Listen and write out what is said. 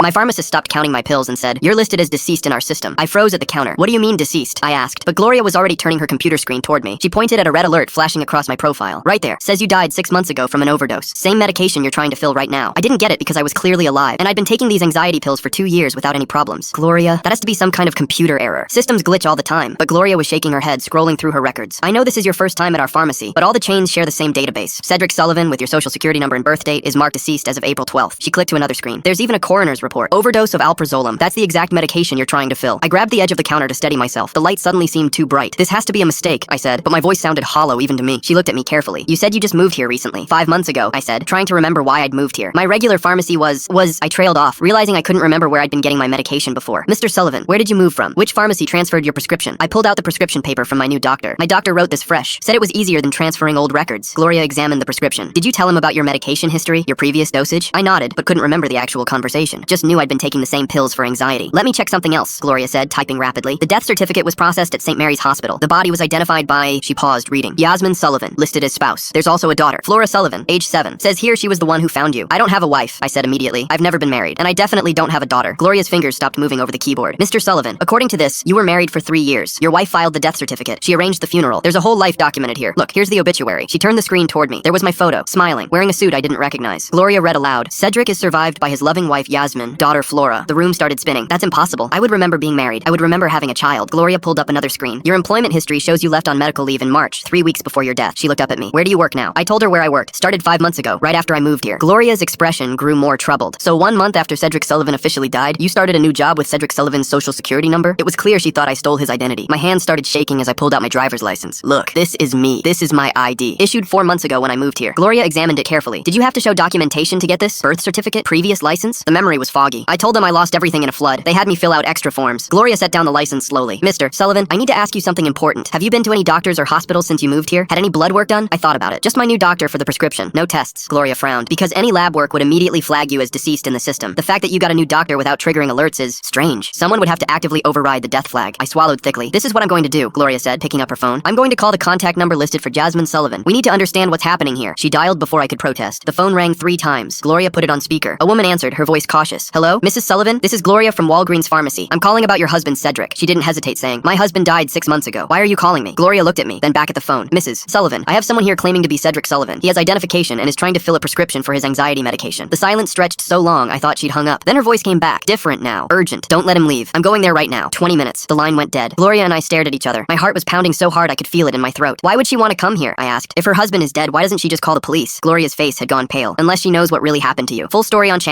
My pharmacist stopped counting my pills and said, "You're listed as deceased in our system." I froze at the counter. "What do you mean deceased?" I asked, but Gloria was already turning her computer screen toward me. She pointed at a red alert flashing across my profile. "Right there. Says you died 6 months ago from an overdose. Same medication you're trying to fill right now." I didn't get it because I was clearly alive, and I'd been taking these anxiety pills for 2 years without any problems. Gloria, that has to be some kind of computer error. Systems glitch all the time, but Gloria was shaking her head, scrolling through her records. "I know this is your first time at our pharmacy, but all the chains share the same database. Cedric Sullivan, with your social security number and birth date, is marked deceased as of April 12th. She clicked to another screen. "There's even a coroner's report. Overdose of alprazolam. That's the exact medication you're trying to fill." I grabbed the edge of the counter to steady myself. The light suddenly seemed too bright. "This has to be a mistake," I said, but my voice sounded hollow even to me. She looked at me carefully. "You said you just moved here recently." 5 months ago, I said, trying to remember why I'd moved here. "My regular pharmacy was... I trailed off, realizing I couldn't remember where I'd been getting my medication before. "Mr. Sullivan, where did you move from? Which pharmacy transferred your prescription?" I pulled out the prescription paper from my new doctor. My doctor wrote this fresh. Said it was easier than transferring old records. Gloria examined the prescription. "Did you tell him about your medication history, your previous dosage?" I nodded, but couldn't remember the actual conversation. Just knew I'd been taking the same pills for anxiety. "Let me check something else," Gloria said, typing rapidly. "The death certificate was processed at St. Mary's Hospital. The body was identified by..." She paused, reading. "Yasmin Sullivan, listed as spouse. There's also a daughter, Flora Sullivan, age 7. Says here she was the one who found you." "I don't have a wife," I said immediately. "I've never been married, and I definitely don't have a daughter." Gloria's fingers stopped moving over the keyboard. "Mr. Sullivan, according to this, you were married for 3 years. Your wife filed the death certificate. She arranged the funeral. There's a whole life documented here. Look, here's the obituary." She turned the screen toward me. There was my photo, smiling, wearing a suit I didn't recognize. Gloria read aloud, "Cedric is survived by his loving wife Yasmin, daughter Flora." The room started spinning. "That's impossible. I would remember being married. I would remember having a child." Gloria pulled up another screen. "Your employment history shows you left on medical leave in March, 3 weeks before your death." She looked up at me. "Where do you work now?" I told her where I worked. "Started 5 months ago, right after I moved here." Gloria's expression grew more troubled. "So 1 month after Cedric Sullivan officially died, you started a new job with Cedric Sullivan's social security number?" It was clear she thought I stole his identity. My hands started shaking as I pulled out my driver's license. "Look, this is me. This is my ID. Issued 4 months ago when I moved here." Gloria examined it carefully. "Did you have to show documentation to get this? Birth certificate? Previous license?" The memory was foggy. I told them I lost everything in a flood. They had me fill out extra forms. Gloria set down the license slowly. "Mr. Sullivan, I need to ask you something important. Have you been to any doctors or hospitals since you moved here? Had any blood work done?" I thought about it. "Just my new doctor for the prescription. No tests." Gloria frowned. "Because any lab work would immediately flag you as deceased in the system. The fact that you got a new doctor without triggering alerts is strange. Someone would have to actively override the death flag." I swallowed thickly. "This is what I'm going to do," Gloria said, picking up her phone. "I'm going to call the contact number listed for Yasmin Sullivan. We need to understand what's happening here." She dialed before I could protest. The phone rang 3 times. Gloria put it on speaker. A woman answered, her voice cautious. "Hello? Mrs. Sullivan? This is Gloria from Walgreens Pharmacy. I'm calling about your husband, Cedric." She didn't hesitate, saying, "My husband died 6 months ago. Why are you calling me?" Gloria looked at me, then back at the phone. "Mrs. Sullivan, I have someone here claiming to be Cedric Sullivan. He has identification and is trying to fill a prescription for his anxiety medication." The silence stretched so long I thought she'd hung up. Then her voice came back. Different now. Urgent. "Don't let him leave. I'm going there right now. 20 minutes. The line went dead. Gloria and I stared at each other. My heart was pounding so hard I could feel it in my throat. "Why would she want to come here?" I asked. "If her husband is dead, why doesn't she just call the police?" Gloria's face had gone pale. "Unless she knows what really happened to you." Full story on channel.